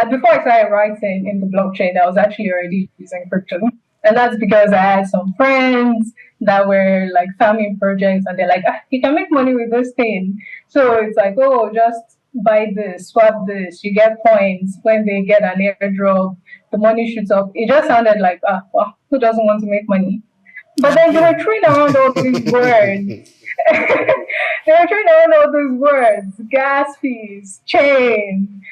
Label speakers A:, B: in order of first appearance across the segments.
A: before I started writing in the blockchain, I was actually already using crypto. And that's because I had some friends that were like farming projects and they're like, you can make money with this thing. So it's like, oh, just buy this, swap this, you get points when they get an airdrop, the money shoots up. It just sounded like, well, who doesn't want to make money? But then they were throwing around all these words. They were throwing around all these words: gas fees, chain.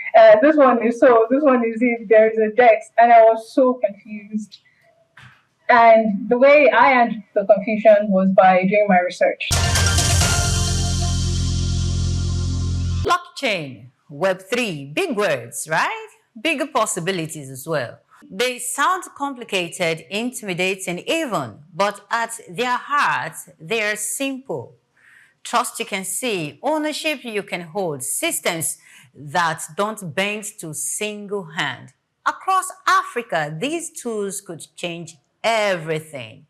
A: This one is so. This one is if there is a dex, and I was so confused. And the way I handled the confusion was by doing my research.
B: Blockchain, Web3, big words, right? Bigger possibilities as well. They sound complicated, intimidating even, but at their heart, they are simple. Trust you can see, ownership you can hold, systems that don't bend to single hand. Across Africa, these tools could change everything.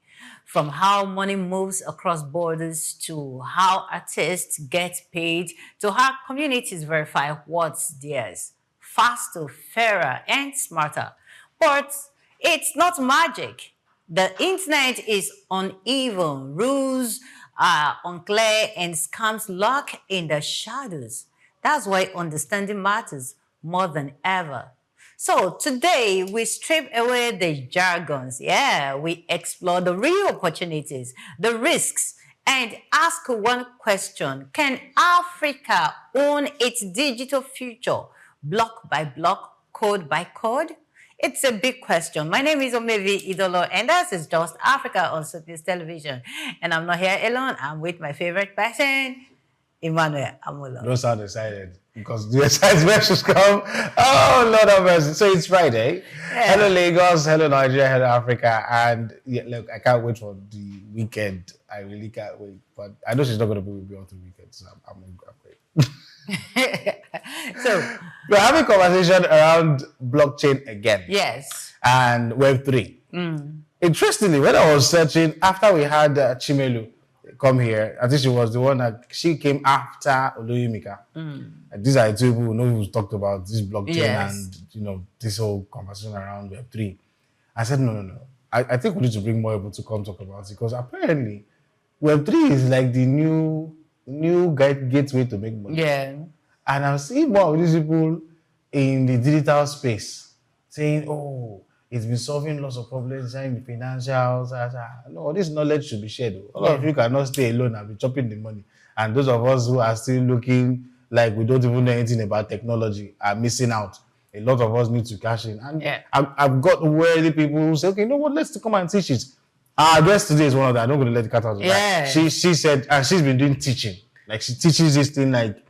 B: From how money moves across borders to how artists get paid to how communities verify what's theirs. Faster, fairer, and smarter. But it's not magic. The internet is uneven, rules are unclear, and scams lurk in the shadows. That's why understanding matters more than ever. So today we strip away the jargons. Yeah, we explore the real opportunities, the risks, and ask one question. Can Africa own its digital future, block by block, code by code? It's a big question. My name is Omevi Idolo, and this is Just Africa on Sophie's Television. And I'm not here alone. I'm with my favorite person, Emmanuel Amulo.
C: Don't sound excited because the excitement should come. Oh, Lord of mercy. So it's Friday. Yeah. Hello, Lagos. Hello, Nigeria. Hello, Africa. And yeah, look, I can't wait for the weekend. I really can't wait. But I know she's not going to be with me on the weekend, so I'm great.
B: So
C: we're having a conversation around blockchain again.
B: Yes.
C: And Web3. Interestingly, when I was searching, after we had Chimelu come here, I think she was the one that she came after Oluyimika. And these are the two people who know who's talked about this blockchain and this whole conversation around Web3. I said, no. I think we need to bring more people to come talk about it because apparently Web3 is like the new gateway to make money.
B: Yeah. And
C: I'm seeing more of these people in the digital space saying, oh, it's been solving lots of problems in the financials. No, this knowledge should be shared. A lot of you cannot stay alone and be chopping the money. And those of us who are still looking like we don't even know anything about technology are missing out. A lot of us need to cash in. And I've got worthy people who say, okay, you know what, let's come and teach it. Our guest today is one of them. I'm not going to let the cat out of the bag. She said, and she's been doing teaching. Like she teaches this thing like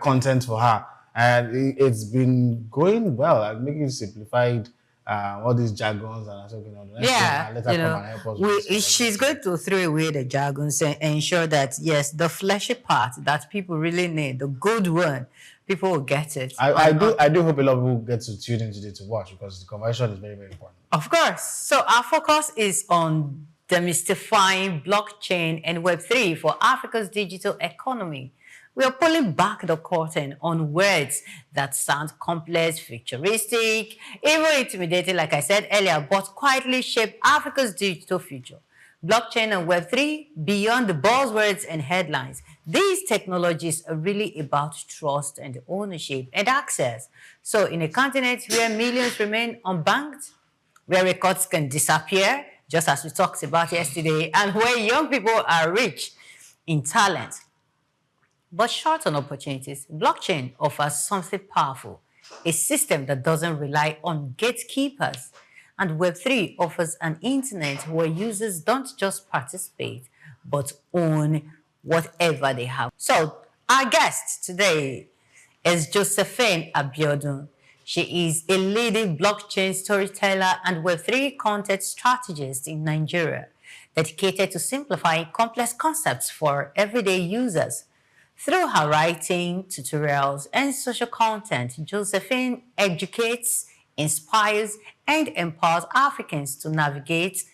C: content for her. And it's been going well and making it simplified. All these jargons and so
B: she's going to throw away the jargons and ensure that yes, the fleshy part that people really need, the good one, people will get it.
C: I do hope a lot of people get to tune in today to watch because the conversation is very, very important.
B: Of course. So our focus is on demystifying blockchain and Web3 for Africa's digital economy. We are pulling back the curtain on words that sound complex, futuristic, even intimidating, like I said earlier, but quietly shape Africa's digital future. Blockchain and Web3, beyond the buzzwords and headlines, these technologies are really about trust and ownership and access. So in a continent where millions remain unbanked, where records can disappear, just as we talked about yesterday, and where young people are rich in talent, but short on opportunities, blockchain offers something powerful, a system that doesn't rely on gatekeepers. And Web3 offers an internet where users don't just participate, but own whatever they have. So our guest today is Josephine Abiodun. She is a leading blockchain storyteller and Web3 content strategist in Nigeria, dedicated to simplifying complex concepts for everyday users. Through her writing, tutorials, and social content, Josephine educates, inspires, and empowers Africans to navigate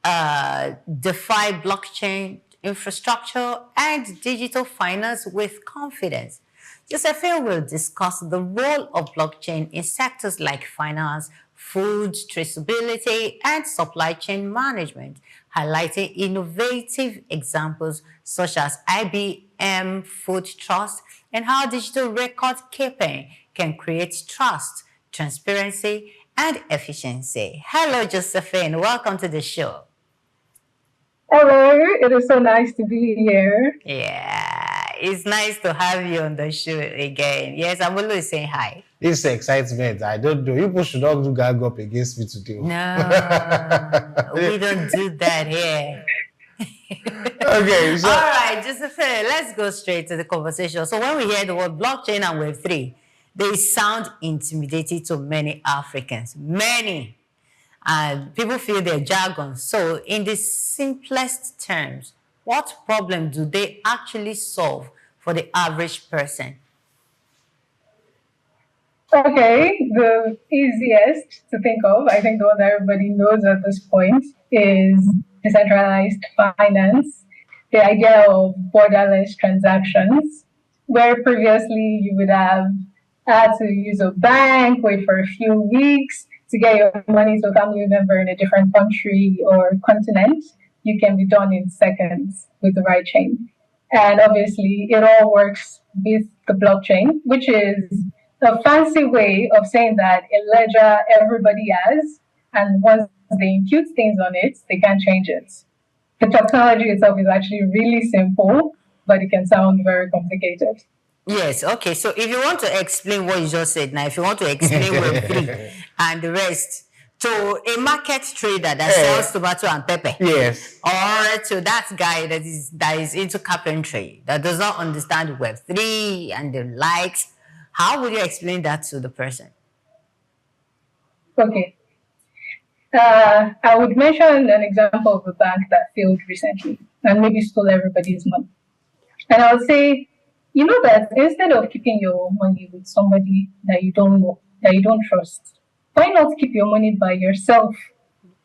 B: DeFi blockchain infrastructure and digital finance with confidence. Josephine will discuss the role of blockchain in sectors like finance, food traceability, and supply chain management, highlighting innovative examples such as IBM Food Trust and how digital record keeping can create trust, transparency, and efficiency. Hello, Josephine. Welcome to the show.
A: Hello, it is so nice to be here.
B: Yeah, it's nice to have you on the show again. Yes, I'm always saying hi.
C: This excitement, I don't know. People should not do gag up against me today.
B: No, we don't do that here.
C: Okay, so
B: All right, Josephine, let's go straight to the conversation. So when we hear the word blockchain and Web3, they sound intimidating to many Africans. Many. And people feel their jargon. So in the simplest terms, what problem do they actually solve for the average person?
A: Okay, the easiest to think of, I think the one that everybody knows at this point, is decentralized finance. The idea of borderless transactions, where previously you would have had to use a bank, wait for a few weeks to get your money to a family member in a different country or continent. You can be done in seconds with the right chain. And obviously, it all works with the blockchain, which is a fancy way of saying that a ledger everybody has, and once they impute things on it, they can't change it. The technology itself is actually really simple, but it can sound very complicated.
B: Yes, okay. So if you want to explain what you just said now, if you want to explain Web3 and the rest to a market trader that sells tomato and pepper,
C: yes,
B: or to that guy that is into carpentry, that does not understand Web3 and the likes, how would you explain that to the person?
A: Okay. I would mention an example of a bank that failed recently and maybe stole everybody's money. And I would say, you know that instead of keeping your money with somebody that you don't know, that you don't trust, why not keep your money by yourself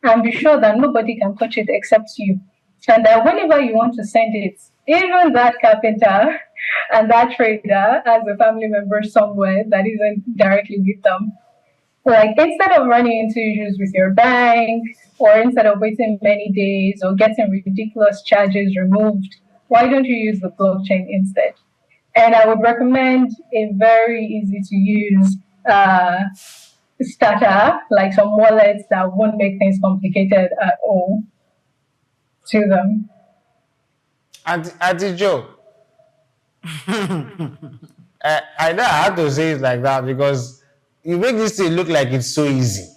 A: and be sure that nobody can touch it except you? And that whenever you want to send it, even that carpenter and that trader as a family member somewhere that isn't directly with them. Like instead of running into issues with your bank or instead of waiting many days or getting ridiculous charges removed, why don't you use the blockchain instead? And I would recommend a very easy to use starter, like some wallets that won't make things complicated at all to them.
C: Auntie Joe, I know I have to say it like that because you make this thing look like it's so easy,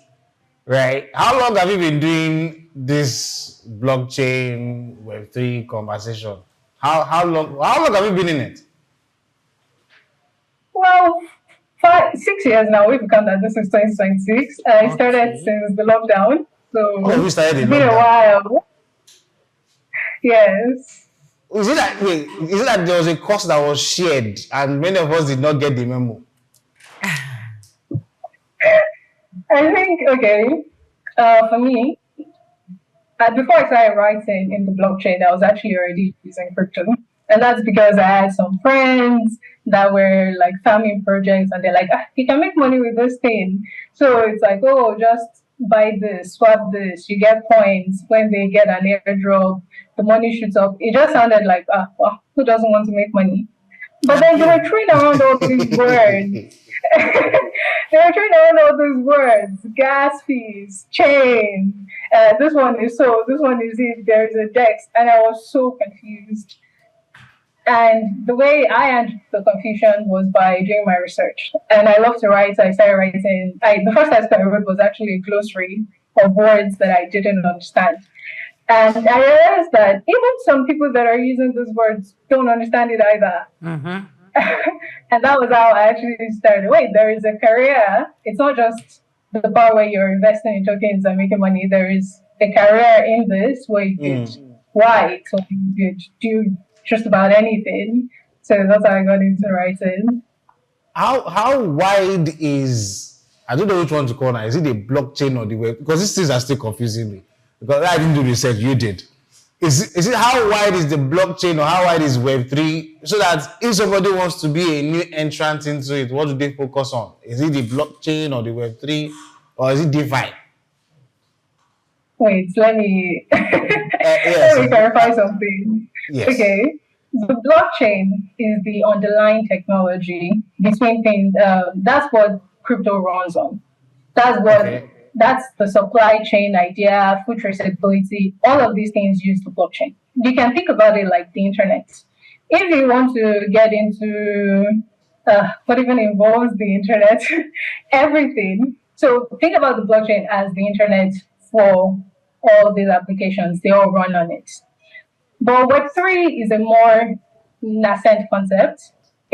C: right? How long have you been doing this blockchain Web3 conversation? How long have you been in it?
A: Well, 6 years now. We've become that. This is 2026. I started since the lockdown, so
C: we started
A: it's been a while. Yes.
C: Is it that there was a course that was shared and many of us did not get the memo?
A: I think, okay, for me, before I started writing in the blockchain, I was actually already using crypto. And that's because I had some friends that were like farming projects and they're like, you can make money with this thing. So it's like, oh, just buy this, swap this, you get points. When they get an airdrop, the money shoots up. It just sounded like, well, who doesn't want to make money? But then they were throwing around all these words. They were throwing around all these words: gas fees, chain. This one is so. This one is if there is a DEX, and I was so confused. And the way I handled the confusion was by doing my research. And I love to write. So I started writing. The first article I wrote was actually a glossary of words that I didn't understand. And I realized that even some people that are using these words don't understand it either.
B: Mm-hmm.
A: And that was how I actually started. Wait, there is a career. It's not just the part where you're investing in tokens and making money. There is a career in this where you could write, so you could do just about anything. So that's how I got into writing.
C: How wide is, I don't know which one to call now, is it the blockchain or the web? Because these things are still confusing me. Because I didn't do research, you did. is it how wide is the blockchain or how wide is Web3? So that if somebody wants to be a new entrant into it, what do they focus on? Is it the blockchain or the Web3 or is it DeFi?
A: Wait, let me
C: Yes.
A: let me clarify something.
C: Yes.
A: Okay, the blockchain is the underlying technology between things. That's what crypto runs on. That's what.
C: Okay.
A: That's the supply chain idea, food traceability. All of these things use the blockchain. You can think about it like the internet. If you want to get into what even involves the internet, everything. So think about the blockchain as the internet for all these applications. They all run on it. But Web3 is a more nascent concept.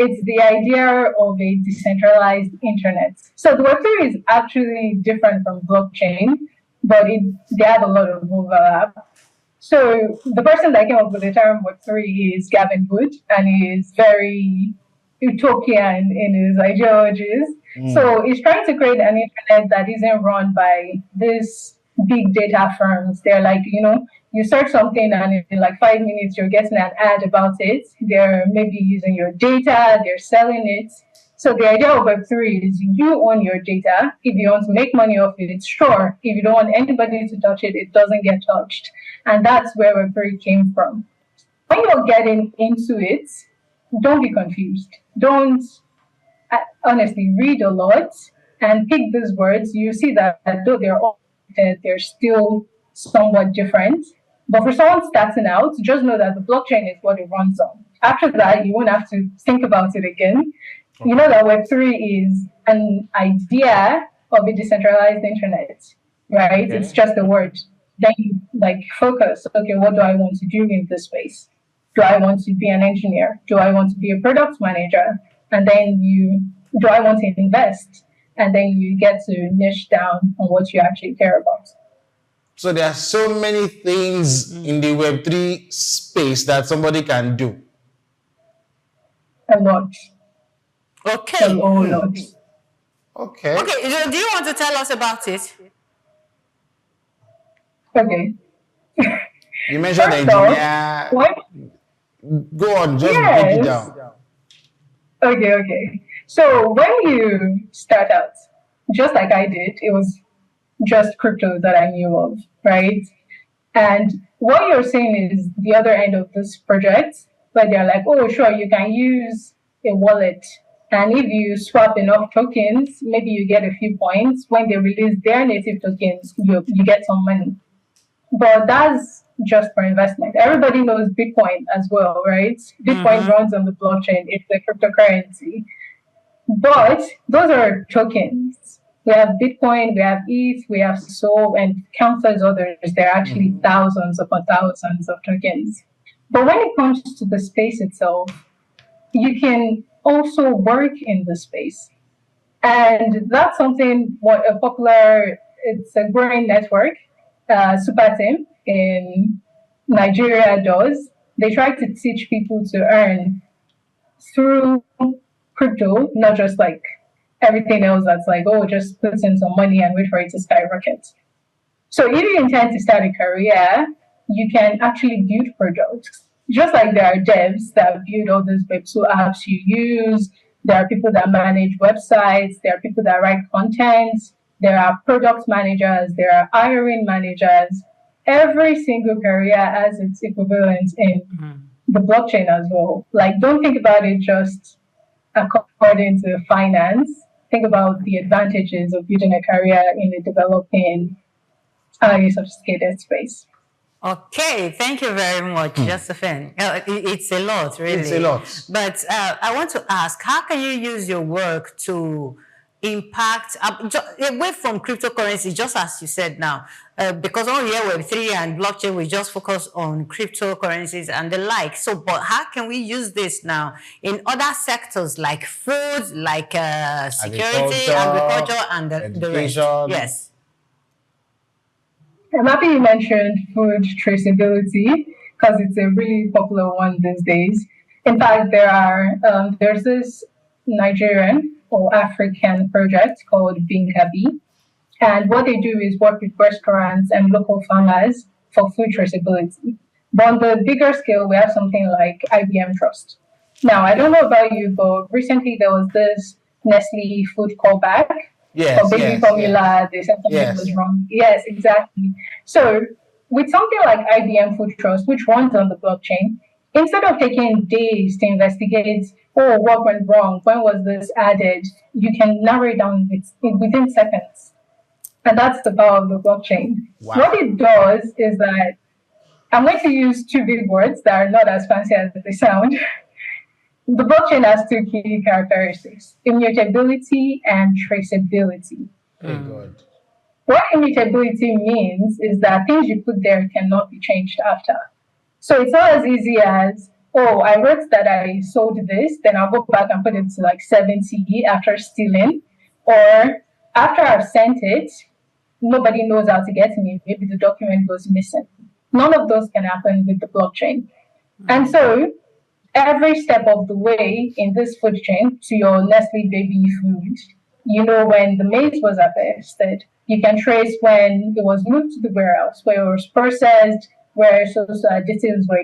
A: It's the idea of a decentralized internet. So the Web3 is actually different from blockchain, but they have a lot of overlap. So the person that came up with the term Web3 is Gavin Wood, and he is very utopian in his ideologies. So he's trying to create an internet that isn't run by these big data firms. They're like, you search something and in like 5 minutes you're getting an ad about it. They're maybe using your data, they're selling it. So the idea of Web3 is you own your data. If you want to make money off it, it's sure. If you don't want anybody to touch it, it doesn't get touched. And that's where Web3 came from. When you're getting into it, don't be confused. Don't honestly read a lot and pick these words. You see that though they're all they're still somewhat different. But for someone starting out, just know that the blockchain is what it runs on. After that, you won't have to think about it again. You know that Web3 is an idea of a decentralized internet, right? Okay. It's just a word. Then you focus, okay, what do I want to do in this space? Do I want to be an engineer? Do I want to be a product manager? And then do I want to invest? And then you get to niche down on what you actually care about.
C: So there are so many things in the Web3 space that somebody can do.
A: A lot.
B: Okay.
A: A whole lot.
C: Okay.
B: Okay. Do you want to tell us about it?
A: Okay.
C: You mentioned engineer. Go on, just break it down.
A: Okay. So when you start out, just like I did, it was just crypto that I knew of, right? And what you're saying is the other end of this project, where they're like, oh, sure, you can use a wallet. And if you swap enough tokens, maybe you get a few points. When they release their native tokens, you get some money. But that's just for investment. Everybody knows Bitcoin as well, right? Bitcoin runs on the blockchain. It's a cryptocurrency. But those are tokens. We have Bitcoin, we have ETH, we have Sol, and countless others. There are actually thousands upon thousands of tokens. But when it comes to the space itself, you can also work in the space. And that's something it's a growing network, Super Team in Nigeria does. They try to teach people to earn through crypto, not just like everything else that's like, oh, just put in some money and wait for it to skyrocket. So if you intend to start a career, you can actually build products. Just like there are devs that build all these Web2 apps you use, there are people that manage websites, there are people that write content, there are product managers, there are hiring managers. Every single career has its equivalent in the blockchain as well. Like, don't think about it just according to finance. Think about the advantages of building a career in a developing, highly sophisticated space.
B: Okay, thank you very much, Josephine. It's a lot, really.
C: It's a lot.
B: But I want to ask, how can you use your work to impact, away from cryptocurrency, just as you said now, because on here Web3 and blockchain, we just focus on cryptocurrencies and the like. So, but how can we use this now in other sectors like food, like security, agriculture, and the rest? Yes.
A: I'm happy you mentioned food traceability because it's a really popular one these days. In fact, there's this Nigerian or African project called Binkabi. And what they do is work with restaurants and local farmers for food traceability. But on the bigger scale, we have something like IBM Trust. Now, I don't know about you, but recently there was this Nestle food callback for
C: Yes,
A: baby
C: yes, yes,
A: formula. They said something was
C: yes.
A: wrong. Yes, exactly. So, with something like IBM Food Trust, which runs on the blockchain, instead of taking days to investigate, oh, what went wrong? When was this added? You can narrow it down within seconds. And that's the power of the blockchain. What
C: Wow.
A: it does is that I'm going to use two big words that are not as fancy as they sound. The blockchain has two key characteristics: immutability and traceability.
C: Hey God.
A: What immutability means is that things you put there cannot be changed after. So it's not as easy as, oh, I wrote that I sold this, then I'll go back and put it to like 70 after stealing. Or after I've sent it, nobody knows how to get to me. Maybe the document goes missing. None of those can happen with the blockchain. And so every step of the way in this food chain to your Nestle baby food, you know when the maize was harvested, you can trace when it was moved to the warehouse, where it was processed, where social additives were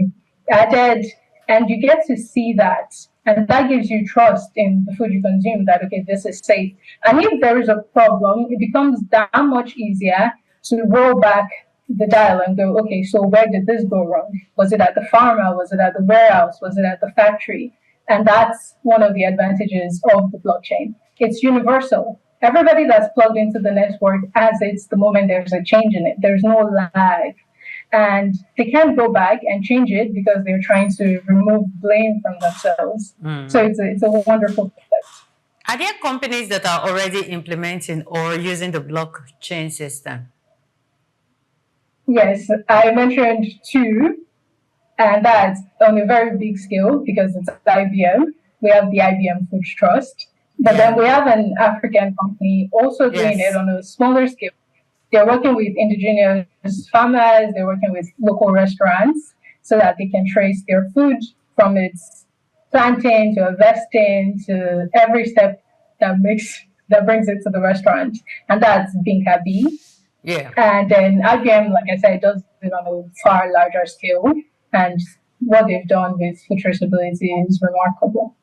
A: added, and you get to see that. And that gives you trust in the food you consume that, okay, this is safe. And if there is a problem, it becomes that much easier to roll back the dial and go, okay, so where did this go wrong? Was it at the farmer? Was it at the warehouse? Was it at the factory? And that's one of the advantages of the blockchain. It's universal. Everybody that's plugged into the network has it the moment there's a change in it. There's no lag. And they can't go back and change it because they're trying to remove blame from themselves. So it's a wonderful concept.
B: Are there companies that are already implementing or using the blockchain system?
A: Yes, I mentioned two, and that's on a very big scale because it's IBM. We have the IBM Food Trust, but then we have an African company also doing it on a smaller scale. They're working with indigenous farmers, they're working with local restaurants so that they can trace their food from its planting to harvesting to every step that brings it to the restaurant. And that's Binkabi.
B: Yeah.
A: And then IBM, like I said, does it on a far larger scale. And what they've done with food traceability is remarkable.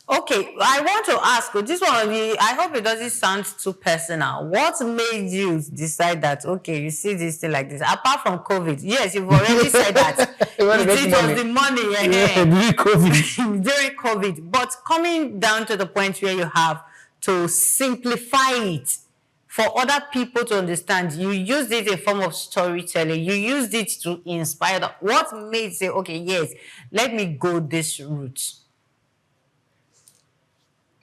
B: Okay, I want to ask you, this one, I hope it doesn't sound too personal. What made you decide that, okay, you see this thing like this, apart from COVID? Yes, you've already said that.
C: You want to make
B: It
C: money.
B: was the money
C: Yeah, during COVID.
B: during COVID. But coming down to the point where you have to simplify it for other people to understand, you used it in form of storytelling, you used it to inspire them. What made you say, okay, yes, let me go this route?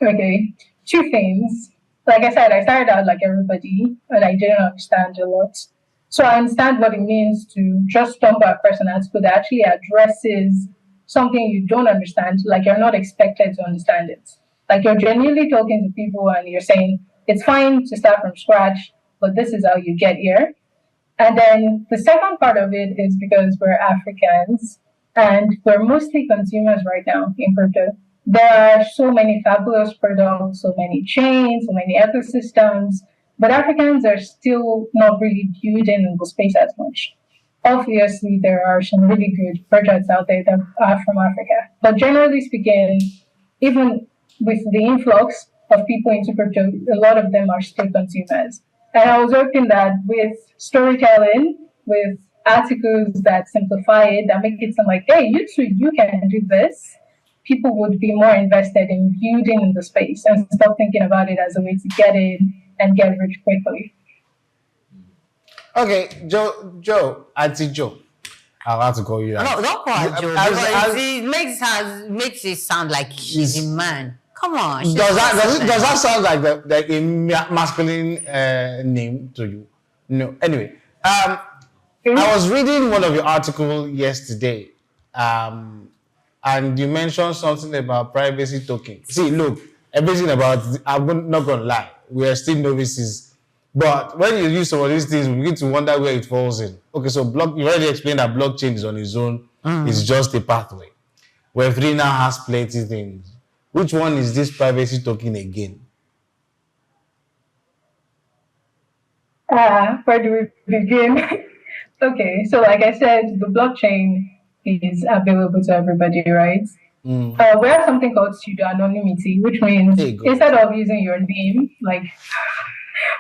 A: Okay, two things. Like I said, I started out like everybody, and I didn't understand a lot. So I understand what it means to just stumble across an article that actually addresses something you don't understand, like you're not expected to understand it. Like you're genuinely talking to people and you're saying, it's fine to start from scratch, but this is how you get here. And then the second part of it is because we're Africans and we're mostly consumers right now in crypto. There are so many fabulous products, so many chains, so many ecosystems, but Africans are still not really building in the space as much. Obviously, there are some really good projects out there that are from Africa. But generally speaking, even with the influx of people into crypto, a lot of them are still consumers. And I was hoping that with storytelling, with articles that simplify it, that make it sound like, hey, you too, you can do this, people would be more invested in building in the space and stop thinking about it as a way to get in and get rich quickly.
C: Okay, Joe, Auntie Joe. I'll have to call you that.
B: No, don't call her Joe. Because it makes it sound like she's a man. Come on.
C: Does that sound like a masculine name to you? No. Anyway, I was reading one of your articles yesterday, and you mentioned something about privacy token. See, look, everything about I'm not gonna lie, we are still novices. But when you use some of these things, we begin to wonder where it falls in. Okay, so you already explained that blockchain is on its own. It's just a pathway. Web3 now has plenty things. Which one is this privacy token again?
A: Where do we begin? Okay, so like I said, the blockchain is available to everybody, right? We have something called pseudo anonymity, which means
C: Hey, God.
A: instead of using your name, like,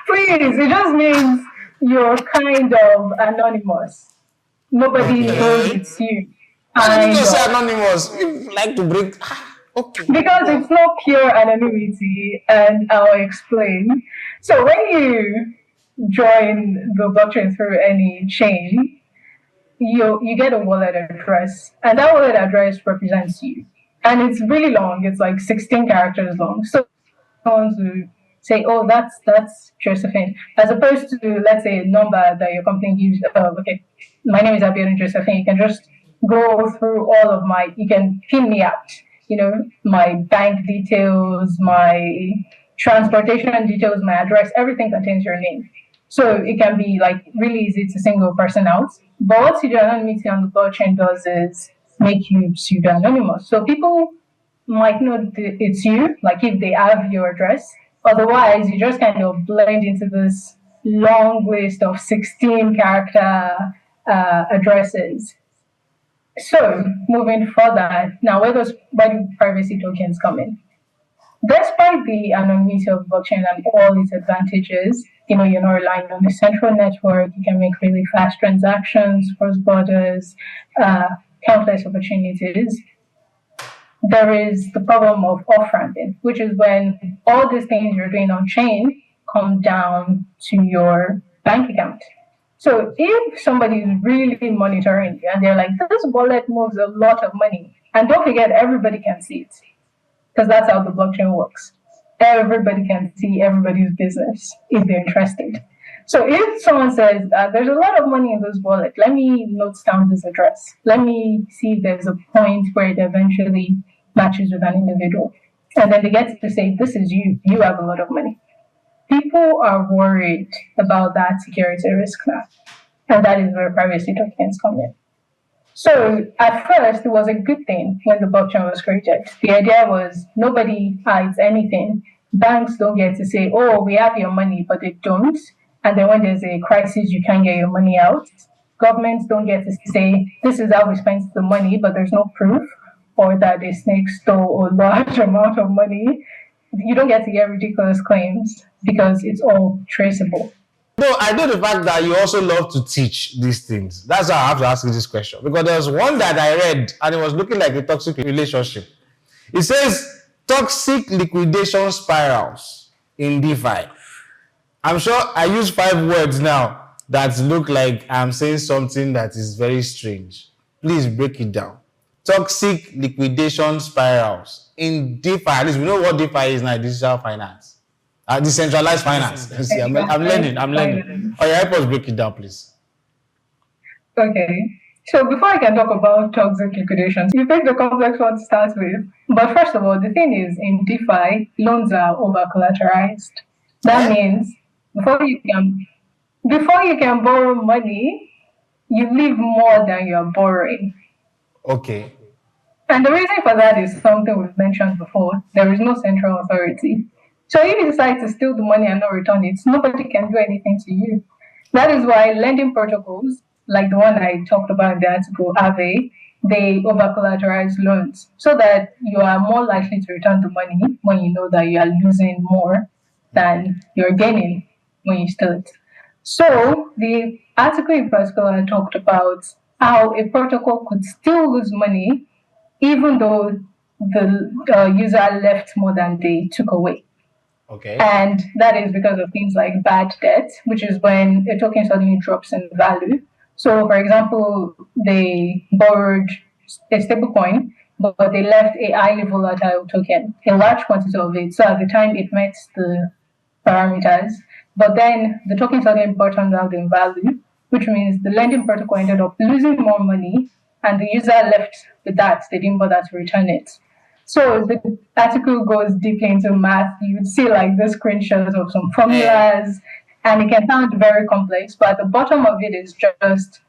A: please, it just means you're kind of anonymous. Nobody knows
C: Okay.
A: it's you,
C: Why did you
A: kind
C: just say
A: of.
C: anonymous? You like to break. Okay.
A: Because
C: Go on.
A: it's not pure anonymity, and I'll explain. So when you join the blockchain through any chain, you get a wallet address, and that wallet address represents you. And it's really long, it's like 16 characters long. So someone to say, oh, that's Josephine, as opposed to, let's say, a number that your company gives. Okay, my name is Abiodun Josephine. You can just go through all of my, you can pin me out, my bank details, my transportation details, my address, everything contains your name. So it can be like really easy to single a person out. But what pseudo anonymity on the blockchain does is make you pseudo anonymous. So people might know it's you, like if they have your address. Otherwise, you just kind of blend into this long list of 16 character addresses. So, moving further, now where do privacy tokens come in? Despite the anonymity of blockchain and all its advantages, you're not relying on a central network, you can make really fast transactions, cross borders, countless opportunities. There is the problem of off-ramping, which is when all these things you're doing on chain come down to your bank account. So if somebody is really monitoring you and they're like, this wallet moves a lot of money, and don't forget, everybody can see it because that's how the blockchain works. Everybody can see everybody's business if they're interested. So if someone says, there's a lot of money in this wallet, let me note down this address. Let me see if there's a point where it eventually matches with an individual. And then they get to say, this is you. You have a lot of money. People are worried about that security risk now. And that is where privacy tokens come in. So at first, it was a good thing when the blockchain was created. The idea was nobody hides anything. Banks don't get to say, oh, we have your money, but they don't. And then when there's a crisis, you can't get your money out. Governments don't get to say, this is how we spent the money, but there's no proof, or that a snake stole a large amount of money. You don't get to get ridiculous claims because it's all traceable.
C: No, I know the fact that you also love to teach these things. That's why I have to ask you this question. Because there was one that I read and it was looking like a toxic relationship. It says toxic liquidation spirals in DeFi. I'm sure I use 5 words now that look like I'm saying something that is very strange. Please break it down. Toxic liquidation spirals in DeFi. At least we know what DeFi is now, digital finance. Decentralized finance. See, I'm learning. Oh, yeah, help us break it down, please.
A: Okay. So before I can talk about toxic liquidations, you pick the complex one to start with. But first of all, the thing is, in DeFi, loans are over collateralized. That means before you can borrow money, you leave more than you're borrowing.
C: Okay.
A: And the reason for that is something we've mentioned before. There is no central authority. So if you decide to steal the money and not return it, nobody can do anything to you. That is why lending protocols, like the one I talked about in the article, Aave, they over-collateralize loans so that you are more likely to return the money when you know that you are losing more than you're gaining when you steal it. So the article in particular talked about how a protocol could still lose money even though the user left more than they took away.
C: Okay.
A: And that is because of things like bad debt, which is when a token suddenly drops in value. So, for example, they borrowed a stable coin, but they left a highly volatile token, a large quantity of it. So at the time it met the parameters, but then the token suddenly bottomed out in value, which means the lending protocol ended up losing more money and the user left with that. They didn't bother to return it. So the article goes deeply into math. You would see like the screenshots of some formulas, and it can sound very complex, but at the bottom of it is just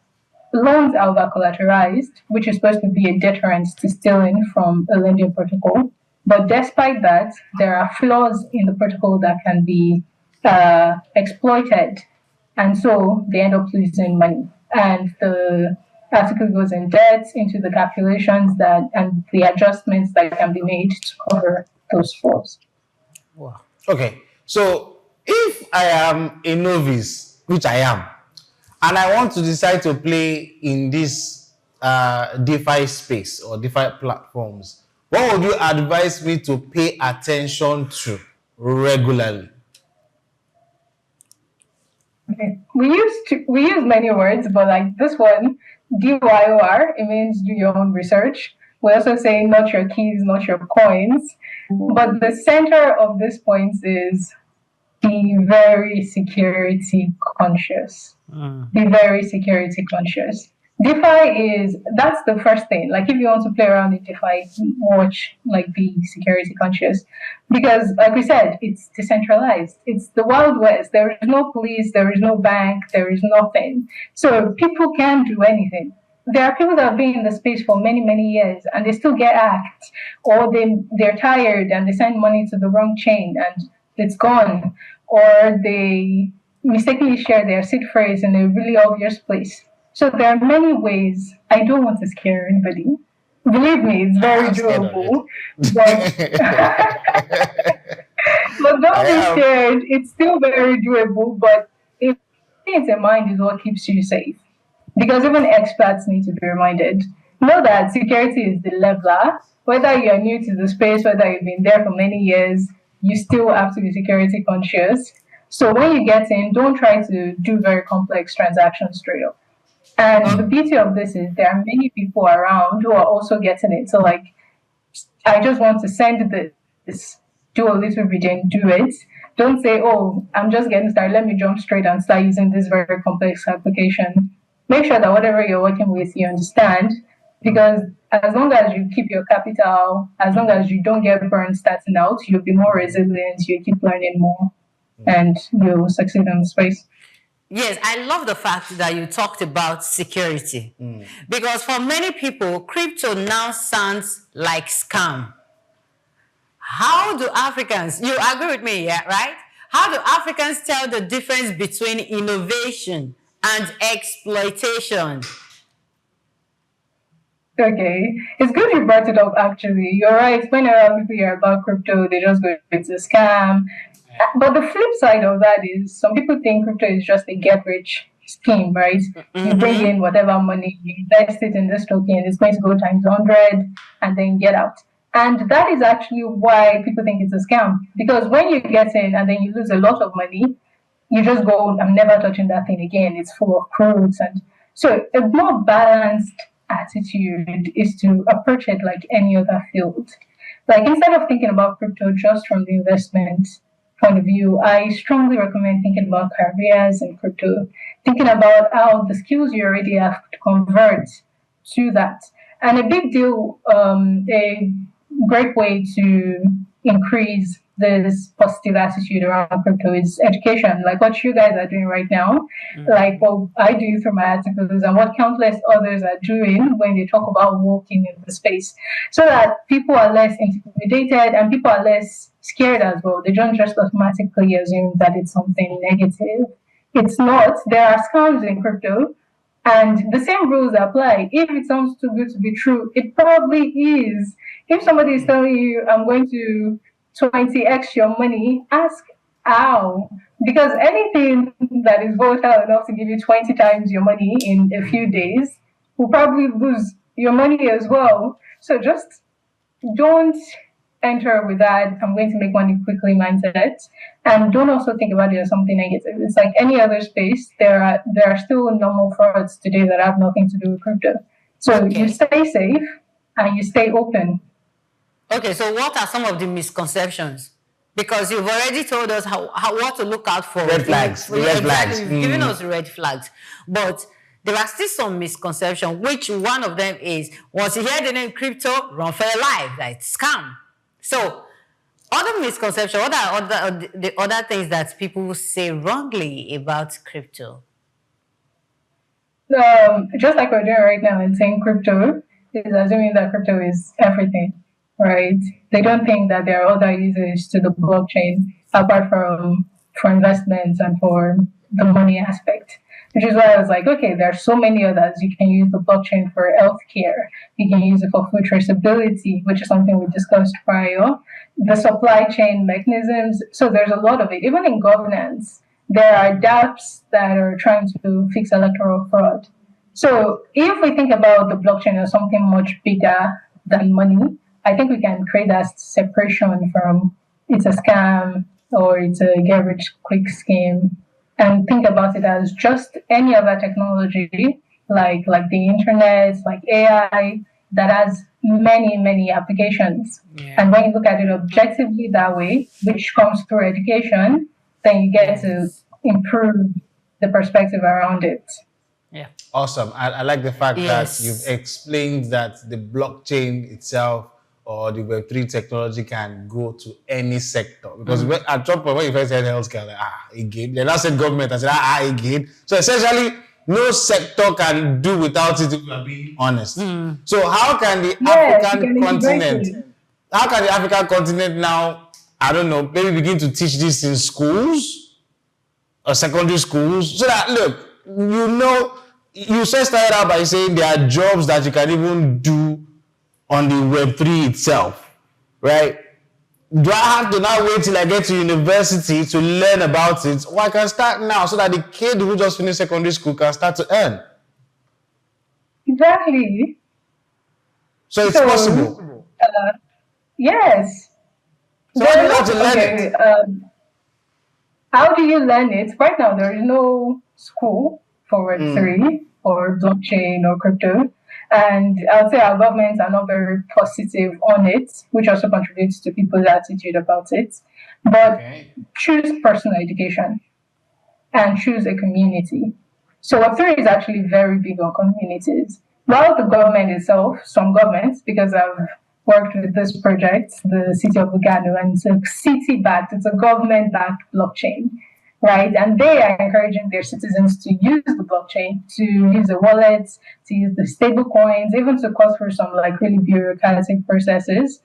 A: loans are over collateralized, which is supposed to be a deterrent to stealing from a lending protocol. But despite that, there are flaws in the protocol that can be exploited, and so they end up losing money. and the article goes in depth into the calculations that and the adjustments that can be made to cover those flaws.
B: Wow.
C: Okay, so if I am a novice, which I am, and I want to decide to play in this DeFi space or DeFi platforms, what would you advise me to pay attention to regularly?
A: Okay. We use many words, but like this one, DYOR, it means do your own research. We also say not your keys, not your coins. But the center of this point is be very security conscious. Be very security conscious. DeFi that's the first thing. Like if you want to play around in DeFi, watch, like be security conscious. Because like we said, it's decentralized. It's the Wild West. There is no police, there is no bank, there is nothing. So people can do anything. There are people that have been in the space for many, many years and they still get hacked, or they're tired and they send money to the wrong chain and it's gone, or they mistakenly share their seed phrase in a really obvious place. So there are many ways. I don't want to scare anybody. Believe me, it's very doable. But don't be scared. It's still very doable, but if things in mind is what keeps you safe. Because even experts need to be reminded. Know that security is the leveler. Whether you're new to the space, whether you've been there for many years, you still have to be security conscious. So when you get in, don't try to do very complex transactions straight up. And the beauty of this is there are many people around who are also getting it. So like, I just want to send this, do a little bit and do it. Don't say, oh, I'm just getting started. Let me jump straight and start using this very complex application. Make sure that whatever you're working with, you understand. Because as long as you keep your capital, as long as you don't get burned starting out, you'll be more resilient, you keep learning more, and you'll succeed in the space.
B: Yes, I love the fact that you talked about security. Because for many people, crypto now sounds like scam. How do Africans, you agree with me, yeah, right? How do Africans tell the difference between innovation and exploitation?
A: Okay, it's good you brought it up actually. You're right, whenever people hear about crypto, they just go, it's a scam. But the flip side of that is some people think crypto is just a get rich scheme, right? You bring in whatever money, you invest it in this token, it's going to go times 100 and then get out. And that is actually why people think it's a scam. Because when you get in and then you lose a lot of money, you just go, I'm never touching that thing again. It's full of crooks. And so a more balanced attitude is to approach it like any other field. Like instead of thinking about crypto just from the investment point of view, I strongly recommend thinking about careers in crypto, thinking about how the skills you already have to convert to that. And a big deal, a great way to increase this positive attitude around crypto is education, like what you guys are doing right now, like what I do through my articles and what countless others are doing when they talk about working in the space, so that people are less intimidated and people are less scared as well. They don't just automatically assume that it's something negative. It's not. There are scams in crypto, and the same rules apply. If it sounds too good to be true, it probably is. If somebody is telling you, I'm going to 20x your money, ask how. Because anything that is volatile enough to give you 20 times your money in a few days will probably lose your money as well. So just don't enter with that, I'm going to make money quickly mindset. And don't also think about it as something negative. It's like any other space, there are still normal frauds today that have nothing to do with crypto. So you stay safe and you stay open.
B: Okay, so what are some of the misconceptions? Because you've already told us how what to look out for.
C: Red flags. Red flags.
B: You've given us red flags. But there are still some misconceptions, which one of them is, once you hear the name crypto, run for your life. Like scam. So, other misconceptions, what are the other things that people say wrongly about crypto?
A: Just like we're doing right now and saying crypto is assuming that crypto is everything. Right? They don't think that there are other uses to the blockchain apart from for investments and for the money aspect. which is why I was like, okay, there are so many others. You can use the blockchain for healthcare. You can use it for food traceability, which is something we discussed prior. The supply chain mechanisms. So there's a lot of it. Even in governance, there are dApps that are trying to fix electoral fraud. So if we think about the blockchain as something much bigger than money, I think we can create that separation from it's a scam or it's a get rich quick scheme, and think about it as just any other technology like the internet, like AI, that has many applications.
B: Yeah.
A: And when you look at it objectively that way, which comes through education, then you get to improve the perspective around it.
B: Yeah.
C: Awesome. I like the fact
B: Yes.
C: that you've explained that the blockchain itself or the Web3 technology can go to any sector. Because at some point when you first said healthcare, like, again. Then I said government, I said, again. So essentially, no sector can do without it, if we're being honest. So how can the African continent now, I don't know, maybe begin to teach this in schools or secondary schools? So that, look, you started out by saying there are jobs that you can even do on the Web3 itself, right? Do I have to now wait till I get to university to learn about it? Or I can start now so that the kid who just finished secondary school can start to earn?
A: Exactly.
C: So it's possible.
A: Yes.
C: So how do you have to learn it?
A: How do you learn it? Right now, there is no school for Web3 or blockchain or crypto. And I would say our governments are not very positive on it, which also contributes to people's attitude about it. But choose personal education and choose a community. So Web3 is actually very big on communities. While the government itself, some governments, because I've worked with this project, the city of Lugano, and it's a city-backed, it's a government-backed blockchain, right? And they are encouraging their citizens to use the blockchain, to use the wallets, to use the stable coins, even to cut through some like really bureaucratic processes.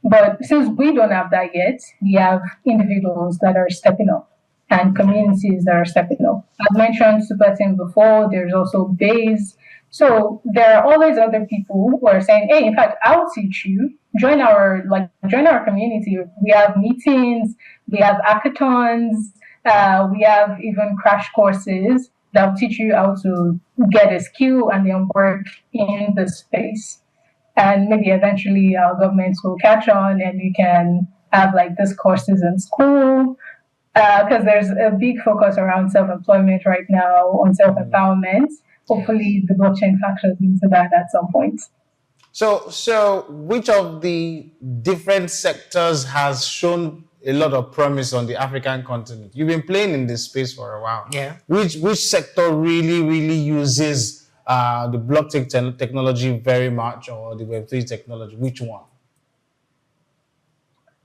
A: But since we don't have that yet, we have individuals that are stepping up and communities that are stepping up. I've mentioned Super Team before, there's also Base. So there are always other people who are saying, hey, in fact, I'll teach you, join our community. We have meetings, we have hackathons, we have even crash courses that will teach you how to get a skill and then work in the space. And maybe eventually our governments will catch on and you can have like these courses in school. Because there's a big focus around self-employment right now, on self-empowerment. Hopefully the blockchain factors into that at some point.
C: So which of the different sectors has shown a lot of promise on the African continent? You've been playing in this space for a while.
B: Yeah.
C: Which sector really uses the blockchain technology very much, or the Web3 technology? Which one?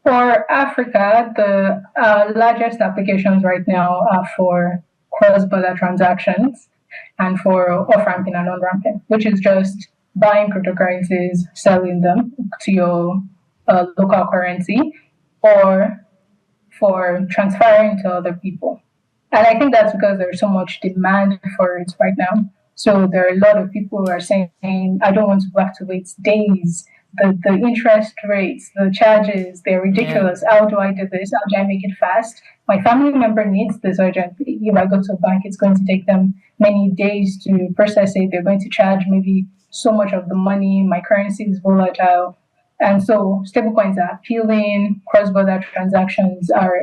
A: For Africa, the largest applications right now are for cross-border transactions and for off-ramping and on-ramping, which is just buying cryptocurrencies, selling them to your local currency, or for transferring to other people. And I think that's because there's so much demand for it right now. So there are a lot of people who are saying, I don't want to have to wait days. The interest rates, the charges, they're ridiculous. How do I do this? How do I make it fast? My family member needs this urgently. If I go to a bank, it's going to take them many days to process it. They're going to charge maybe so much of the money. My currency is volatile. And so stablecoins are appealing. Cross-border transactions are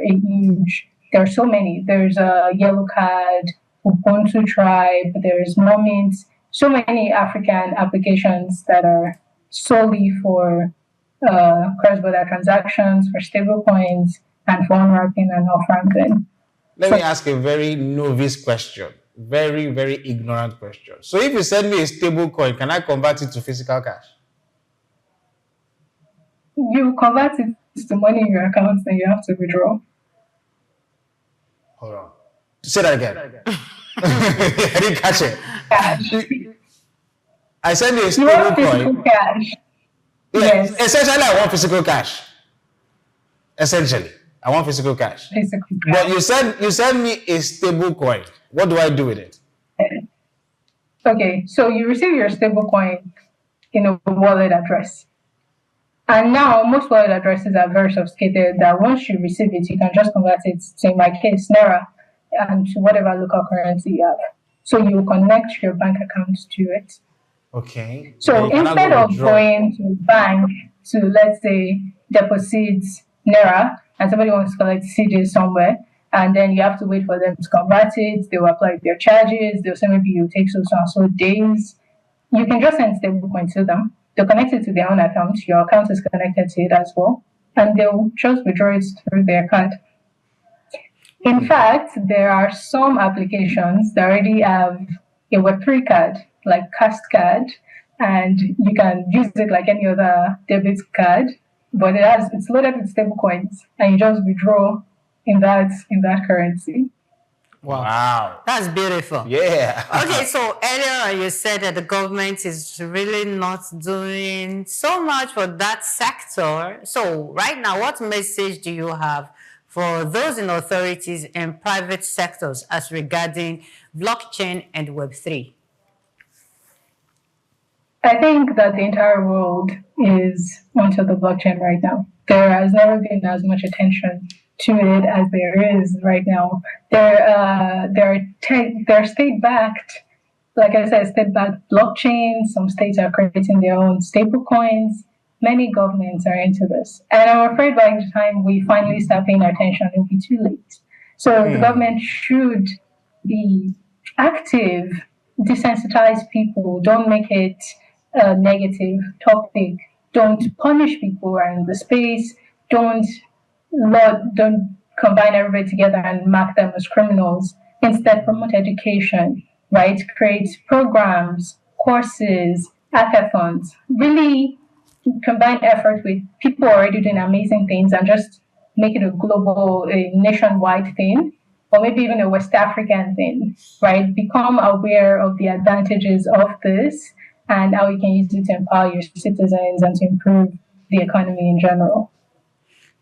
A: there are so many. There's a Yellow Card, Ubuntu Tribe, there's Moment, so many African applications that are solely for cross-border transactions, for stablecoins, and for on-ramping and off-ramping.
C: Let me ask a very novice question, very ignorant question. So if you send me a stablecoin, can I convert it to physical cash?
A: You convert it to money in your account, then you have to withdraw.
C: Hold on. Say that again. I didn't catch it.
A: Cash.
C: I send you a
A: You want physical
C: stablecoin.
A: cash.
C: Yeah,
A: Yes.
C: essentially, I want physical cash. Essentially, I want physical cash.
A: Physical cash.
C: But you send me a stable coin. What do I do with it?
A: Okay, so you receive your stablecoin in a wallet address. And now most wallet addresses are very sophisticated that once you receive it, you can just convert it to, in my case, Naira, and to whatever local currency you have. So you connect your bank account to it.
C: Okay.
A: So instead of going to bank to, let's say, deposit Naira and somebody wants to collect CJ somewhere, and then you have to wait for them to convert it, they will apply their charges, they'll say maybe you take so days. You can just send stablecoin to them. They'll connect it to their own account. Your account is connected to it as well. And they'll just withdraw it through their card. In fact, there are some applications that already have a Web3 card, like Cast card, and you can use it like any other debit card, but it's loaded with stablecoins, and you just withdraw in that currency.
C: Wow.
B: That's beautiful.
C: Yeah.
B: Okay, so earlier you said that the government is really not doing so much for that sector. So right now, what message do you have for those in authorities and private sectors as regarding blockchain and Web3?
A: I think that the entire world is onto the blockchain right now. There has never been as much attention to it as there is right now. They're state-backed, like I said, state-backed blockchains. Some states are creating their own stable coins. Many governments are into this. And I'm afraid by the time we finally start paying attention, it'll be too late. So the government should be active, desensitize people, don't make it a negative topic, don't punish people who are in the space, don't combine everybody together and mark them as criminals. Instead, promote education, right? Create programs, courses, hackathons. Really combine effort with people already doing amazing things and just make it a nationwide thing, or maybe even a West African thing, right? Become aware of the advantages of this and how you can use it to empower your citizens and to improve the economy in general.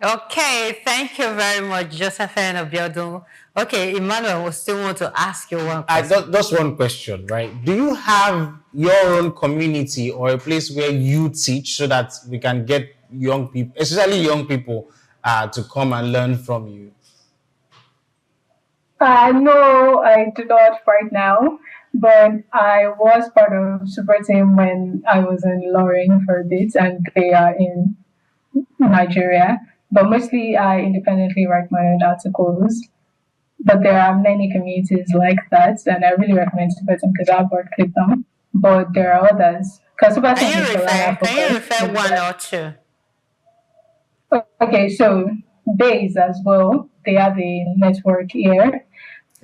B: Okay, thank you very much, Josephine Abiodun. Okay, Emmanuel, we still want to ask you one question.
C: Just one question, right? Do you have your own community or a place where you teach so that we can get young people, especially young people, to come and learn from you?
A: No, I do not right now, but I was part of Super Team when I was in Loring for a bit, and they are in Nigeria. But mostly I independently write my own articles. But there are many communities like that, and I really recommend Super Team because I've worked with them. But there are others. Can
B: you refer one or two?
A: Okay, so Days as well. They have a network here.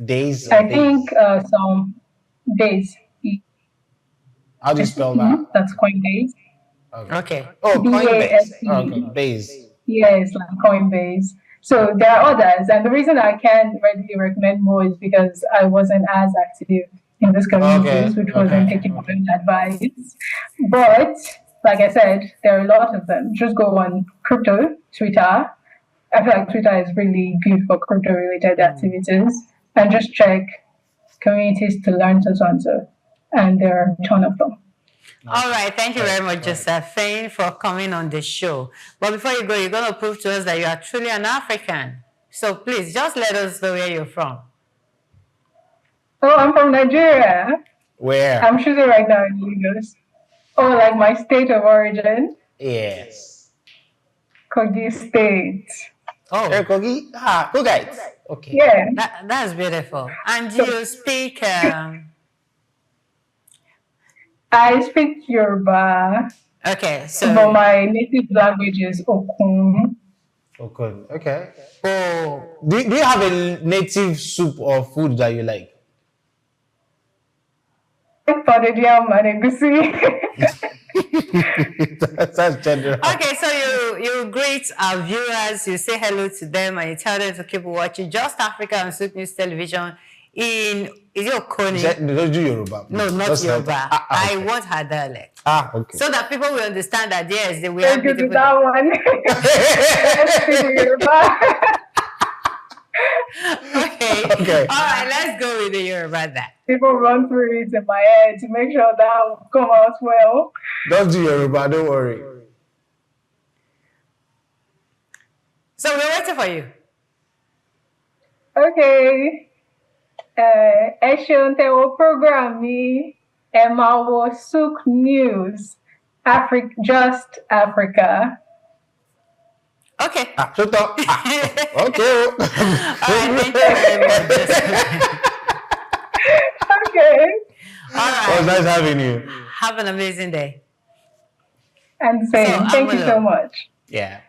C: Days?
A: I think some Days.
C: How do you spell that?
A: That's Coinbase.
B: Okay.
C: Oh, Coinbase. Okay, Base.
A: Yes, like Coinbase. So there are others, and the reason I can't readily recommend more is because I wasn't as active in this communities, which wasn't taking advice. But like I said, there are a lot of them. Just go on crypto, Twitter. I feel like Twitter is really good for crypto-related activities, and just check communities to learn to, and there are a ton of them.
B: All right, thank you very much, Josephine, for coming on the show. But before you go, you're going to prove to us that you are truly an African. So please, just let us know where you're from.
A: Oh, I'm from Nigeria.
C: Where?
A: I'm shooting right now in Lagos. Oh, like my state of origin?
C: Yes.
A: Kogi State.
B: Oh,
C: Kogi? Kogi. Okay.
A: Yeah.
B: That's beautiful. And you speak...
A: I speak Yoruba.
B: Okay, so...
A: But my native language is Okun.
C: Okun, okay.
B: Oh.
C: Do you have a native soup or food that you like?
A: Pounded yam and egusi.
C: That's general.
B: Okay, so you greet our viewers, you say hello to them, and you tell them to keep watching Just Africa on Soup News Television is it Okoni?
C: Don't do Yoruba.
B: No, not
C: just
B: Yoruba.
C: Okay.
B: I want her dialect.
C: Okay.
B: So that people will understand that yes, we
A: have beautiful... that one. Yoruba.
B: Okay. Okay.
C: Okay.
B: All right, let's go with the Yoruba that.
A: People run through it in my head to make sure that will come out well.
C: Just do Yoruba, don't worry.
B: So we're waiting for you.
A: Okay. Ẹ ṣeun tẹ́ wo program mi. Ẹ máa wo Souk News. Just Africa.
B: Okay.
C: Shut up. Okay.
B: All right, thank you very much.
A: Okay.
B: All
C: It was
B: right.
C: nice having you.
B: Have an amazing day.
A: And same.
B: So,
A: Thank you
B: Amalo.
A: so much.
C: Yeah.